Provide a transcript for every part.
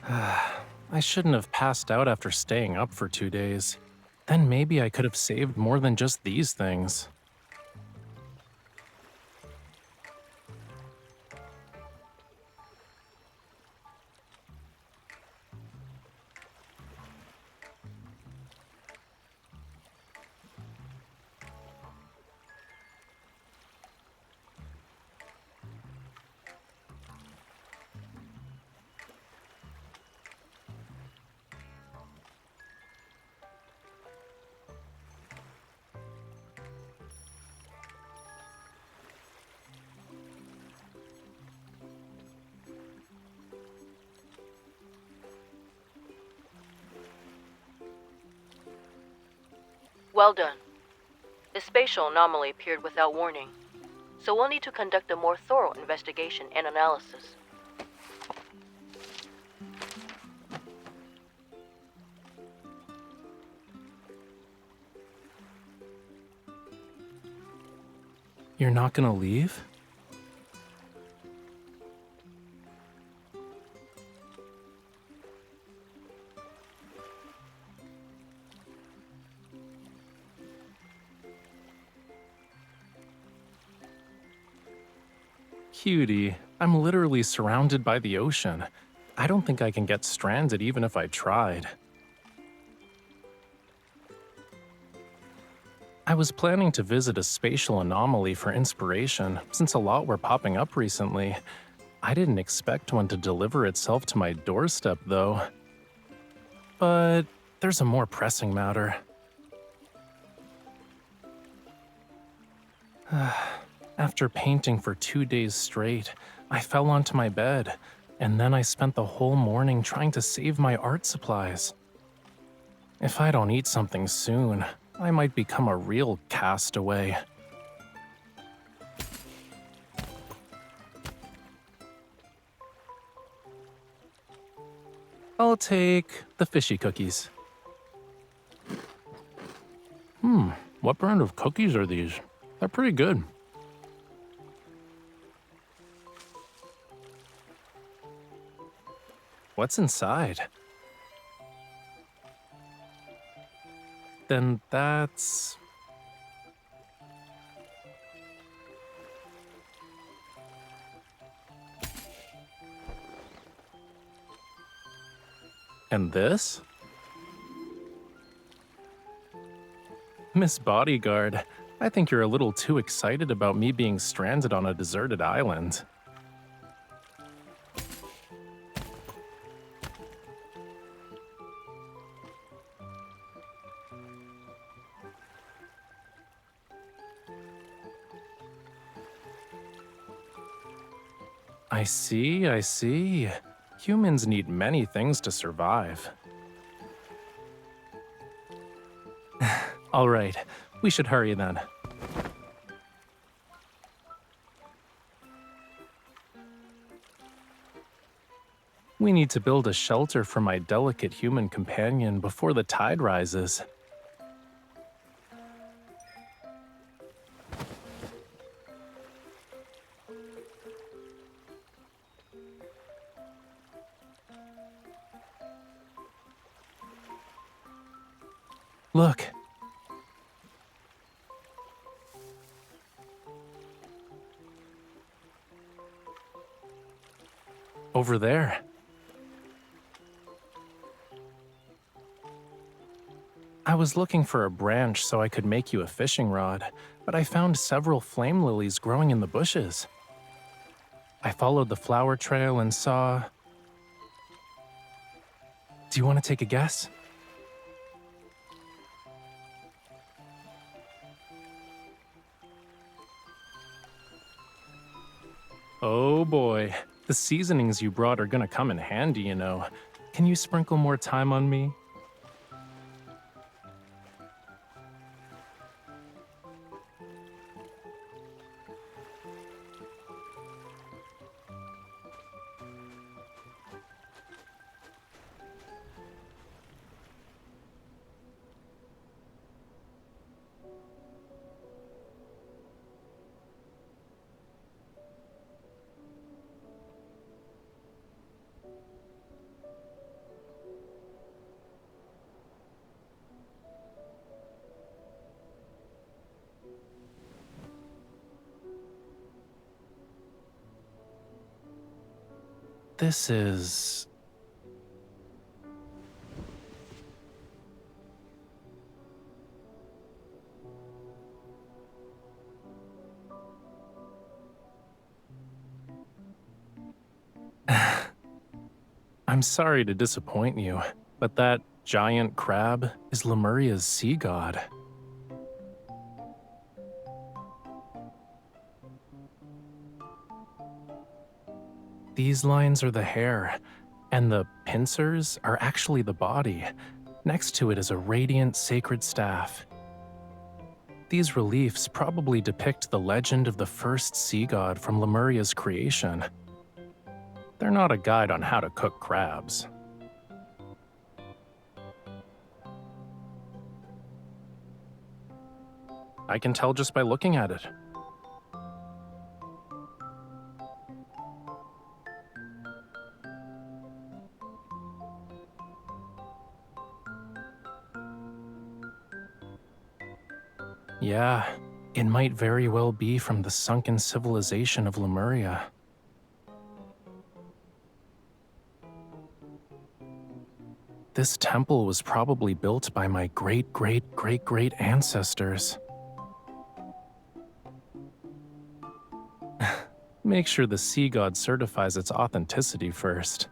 I shouldn't have passed out after staying up for 2 days. Then maybe I could have saved more than just these things. Well done. The spatial anomaly appeared without warning, so we'll need to conduct a more thorough investigation and analysis. You're not gonna leave? Cutie, I'm literally surrounded by the ocean. I don't think I can get stranded even if I tried. I was planning to visit a spatial anomaly for inspiration, since a lot were popping up recently. I didn't expect one to deliver itself to my doorstep, though. But there's a more pressing matter. After painting for 2 days straight, I fell onto my bed, and then I spent the whole morning trying to save my art supplies. If I don't eat something soon, I might become a real castaway. I'll take the fishy cookies. What brand of cookies are these? They're pretty good. What's inside? Then that's... And this? Miss Bodyguard, I think you're a little too excited about me being stranded on a deserted island. I see, I see. Humans need many things to survive. All right, we should hurry then. We need to build a shelter for my delicate human companion before the tide rises. Look. Over there. I was looking for a branch so I could make you a fishing rod, but I found several flame lilies growing in the bushes. I followed the flower trail and saw... Do you want to take a guess? Oh boy, the seasonings you brought are gonna come in handy, you know. Can you sprinkle more thyme on me? this is... I'm sorry to disappoint you, but that giant crab is Lemuria's sea god. These lines are the hair, and the pincers are actually the body. Next to it is a radiant sacred staff. These reliefs probably depict the legend of the first sea god from Lemuria's creation. They're not a guide on how to cook crabs. I can tell just by looking at it. Yeah, it might very well be from the sunken civilization of Lemuria. This temple was probably built by my great-great-great-great ancestors. Make sure the sea god certifies its authenticity first.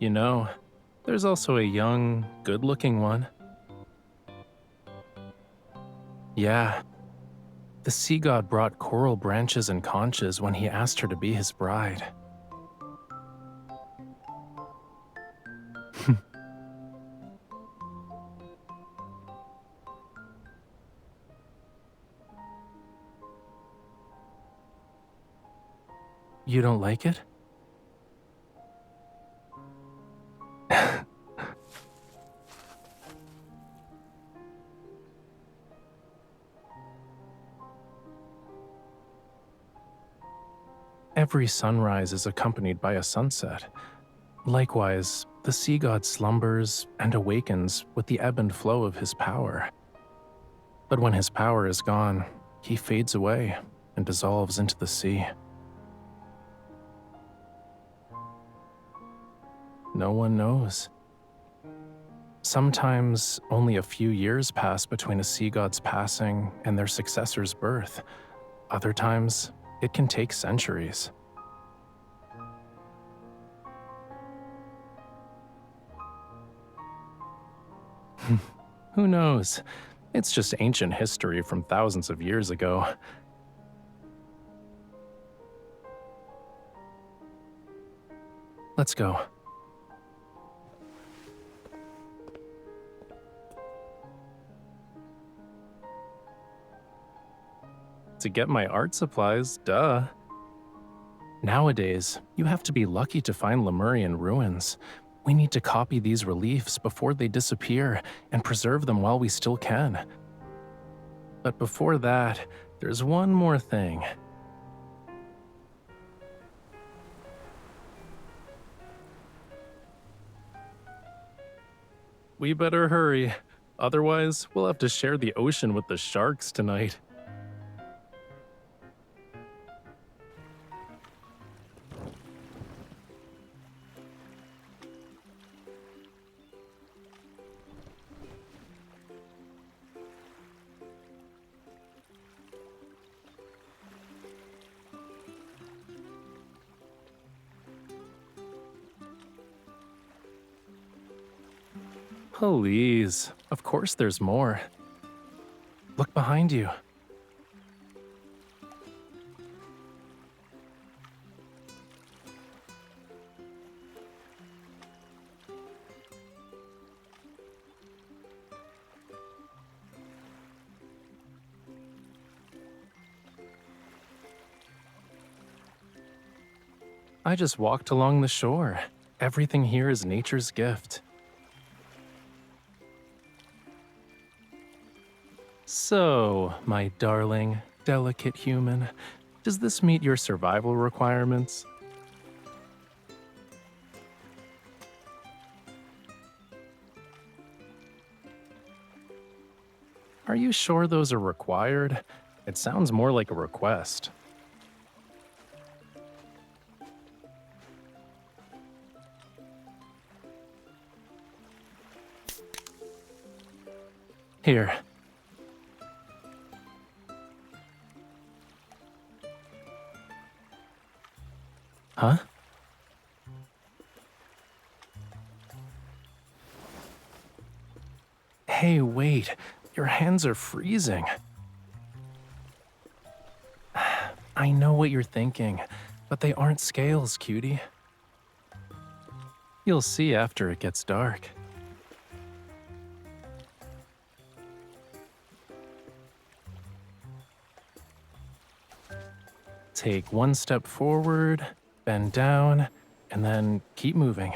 You know, there's also a young, good-looking one. Yeah, the sea god brought coral branches and conches when he asked her to be his bride. You don't like it? Every sunrise is accompanied by a sunset. Likewise, the sea god slumbers and awakens with the ebb and flow of his power. But when his power is gone, he fades away and dissolves into the sea. No one knows. Sometimes only a few years pass between a sea god's passing and their successor's birth. Other times, it can take centuries. Who knows? It's just ancient history from thousands of years ago. Let's go. To get my art supplies, duh. Nowadays, you have to be lucky to find Lemurian ruins. We need to copy these reliefs before they disappear and preserve them while we still can. But before that, there's one more thing. We better hurry. Otherwise, we'll have to share the ocean with the sharks tonight. Please, of course there's more. Look behind you. I just walked along the shore. Everything here is nature's gift. So, my darling, delicate human, does this meet your survival requirements? Are you sure those are required? It sounds more like a request. Here. Huh? Hey, wait. Your hands are freezing. I know what you're thinking, but they aren't scales, cutie. You'll see after it gets dark. Take one step forward, bend down, and then keep moving.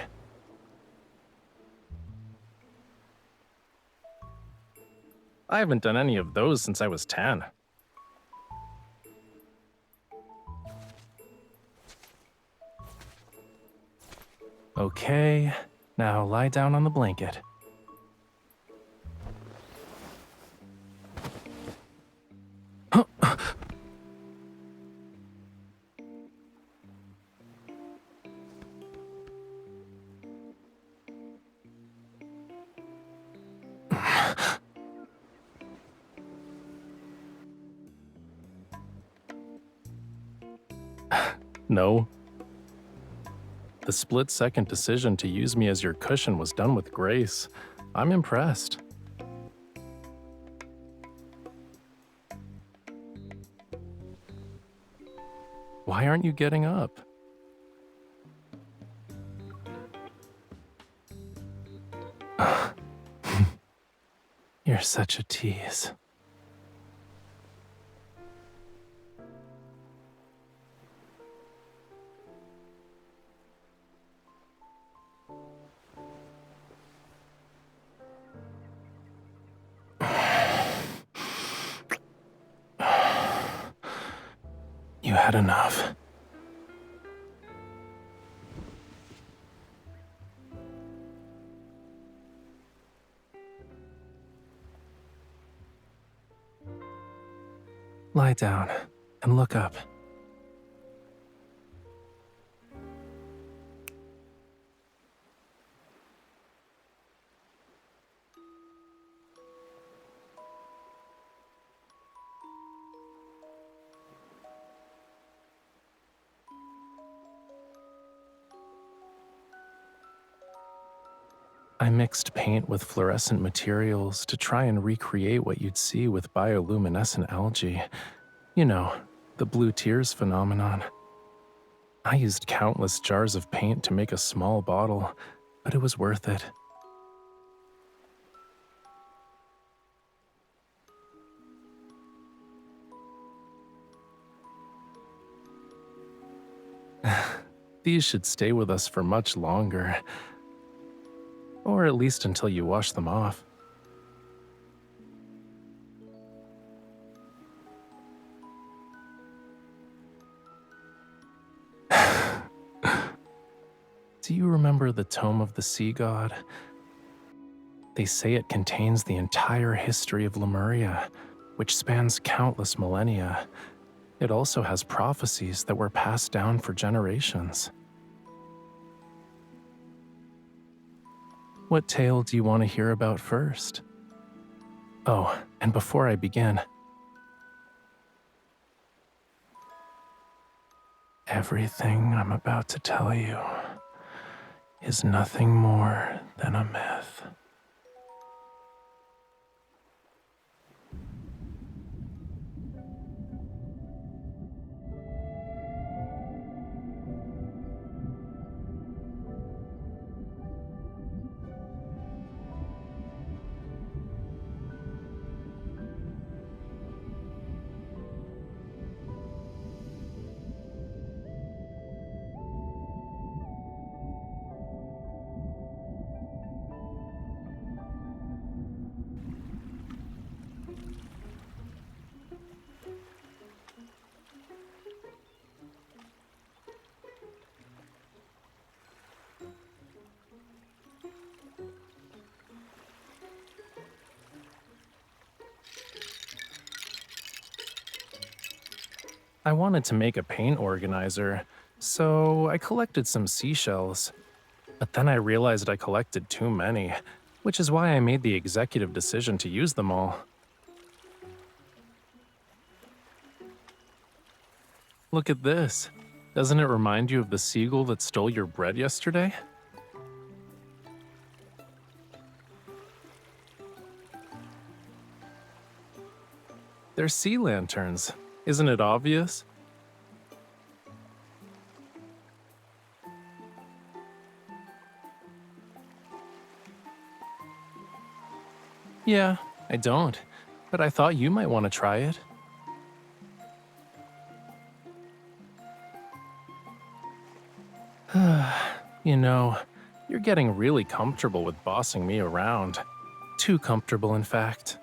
I haven't done any of those since I was 10. Okay, now lie down on the blanket. No. The split-second decision to use me as your cushion was done with grace. I'm impressed. Why aren't you getting up? You're such a tease. You had enough. Lie down and look up. I mixed paint with fluorescent materials to try and recreate what you'd see with bioluminescent algae. You know, the blue tears phenomenon. I used countless jars of paint to make a small bottle, but it was worth it. These should stay with us for much longer, or at least until you wash them off. Do you remember the Tome of the Sea God? They say it contains the entire history of Lemuria, which spans countless millennia. It also has prophecies that were passed down for generations. What tale do you want to hear about first? Oh, and before I begin, everything I'm about to tell you is nothing more than a myth. I wanted to make a paint organizer, so I collected some seashells. But then I realized I collected too many, which is why I made the executive decision to use them all. Look at this. Doesn't it remind you of the seagull that stole your bread yesterday? They're sea lanterns. Isn't it obvious? Yeah, I don't. But I thought you might want to try it. You know, you're getting really comfortable with bossing me around. Too comfortable, in fact.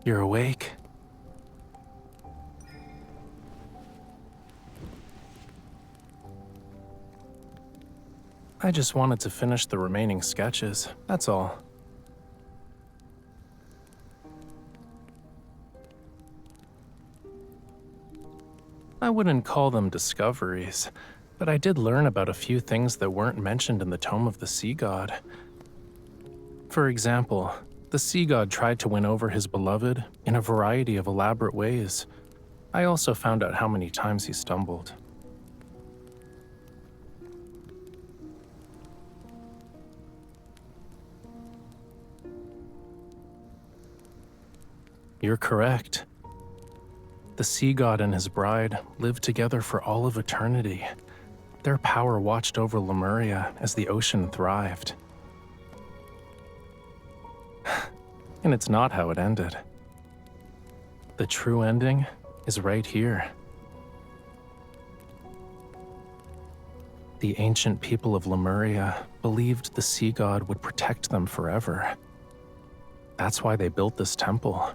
You're awake? I just wanted to finish the remaining sketches, that's all. I wouldn't call them discoveries, but I did learn about a few things that weren't mentioned in the Tome of the Sea God. For example, the Sea God tried to win over his beloved in a variety of elaborate ways. I also found out how many times he stumbled. You're correct. The Sea God and his bride lived together for all of eternity. Their power watched over Lemuria as the ocean thrived. And it's not how it ended. The true ending is right here. The ancient people of Lemuria believed the Sea God would protect them forever. That's why they built this temple.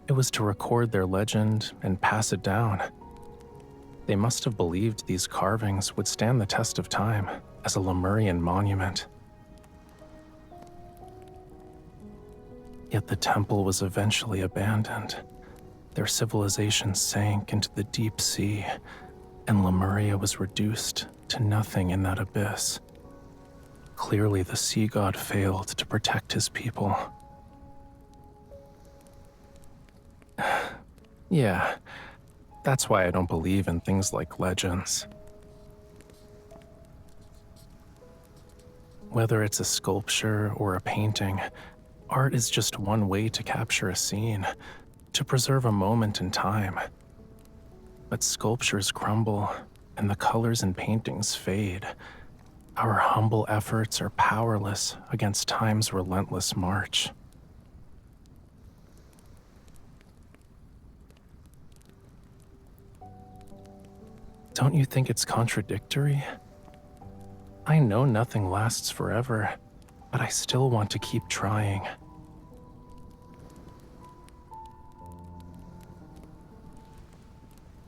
It was to record their legend and pass it down. They must have believed these carvings would stand the test of time as a Lemurian monument. Yet the temple was eventually abandoned. Their civilization sank into the deep sea, and Lemuria was reduced to nothing in that abyss. Clearly, the Sea God failed to protect his people. Yeah, that's why I don't believe in things like legends. Whether it's a sculpture or a painting, art is just one way to capture a scene, to preserve a moment in time. But sculptures crumble, and the colors in paintings fade. Our humble efforts are powerless against time's relentless march. Don't you think it's contradictory? I know nothing lasts forever, but I still want to keep trying.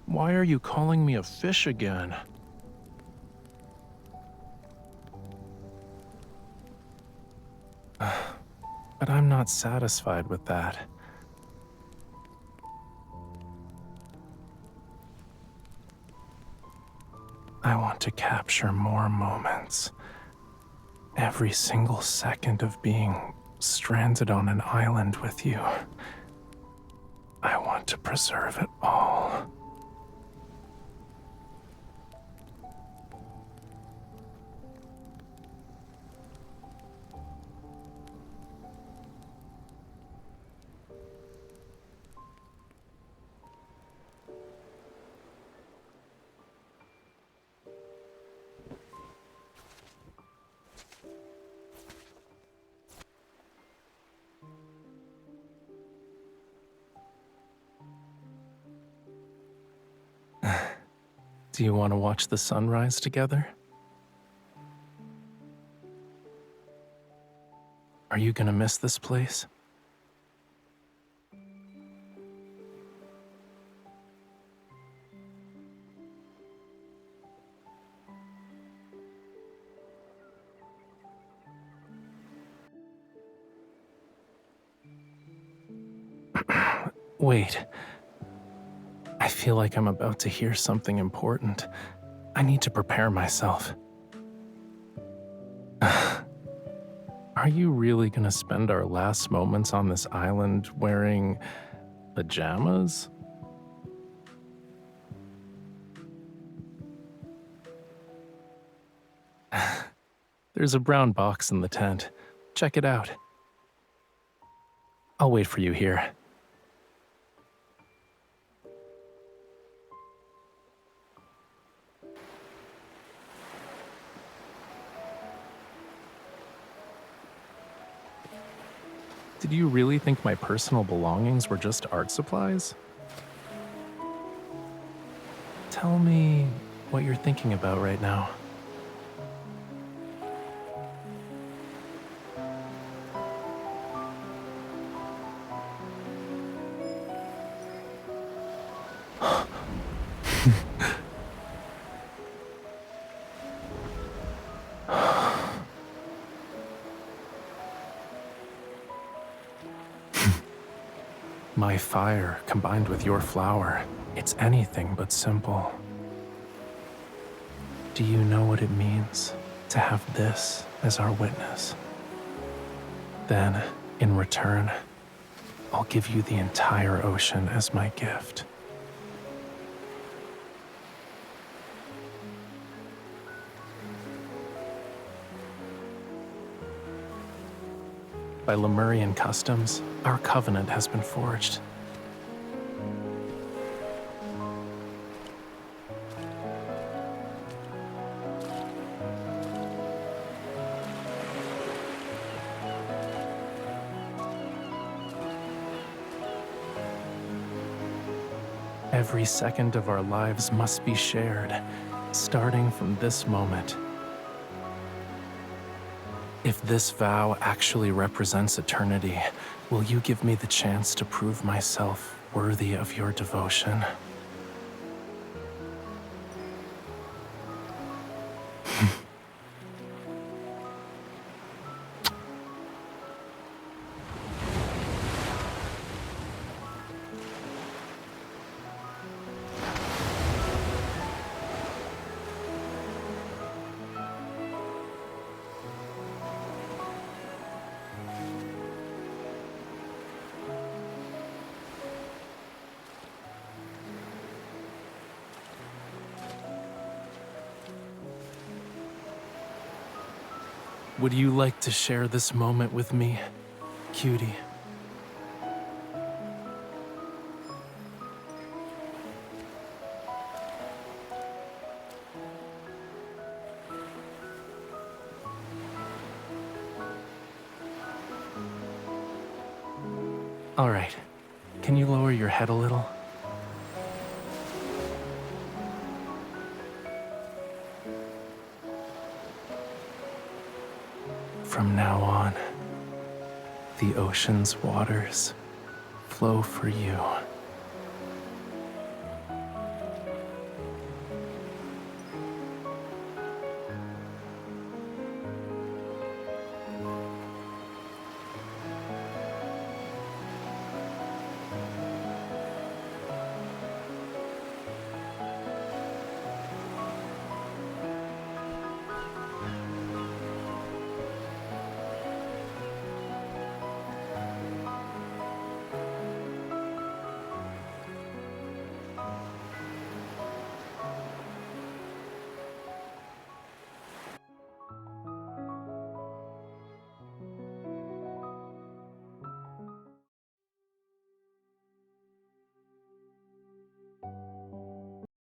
Why are you calling me a fish again? But I'm not satisfied with that. I want to capture more moments. Every single second of being stranded on an island with you. I want to preserve it all. Do you want to watch the sunrise together? Are you gonna miss this place? Wait, I feel like I'm about to hear something important. I need to prepare myself. Are you really gonna spend our last moments on this island wearing pajamas? There's a brown box in the tent. Check it out. I'll wait for you here. Did you really think my personal belongings were just art supplies? Tell me what you're thinking about right now. My fire combined with your flower, it's anything but simple. Do you know what it means to have this as our witness? Then, in return, I'll give you the entire ocean as my gift. By Lemurian customs, our covenant has been forged. Every second of our lives must be shared, starting from this moment. If this vow actually represents eternity, will you give me the chance to prove myself worthy of your devotion? Would you like to share this moment with me, cutie? All right, can you lower your head a little? From now on, the ocean's waters flow for you.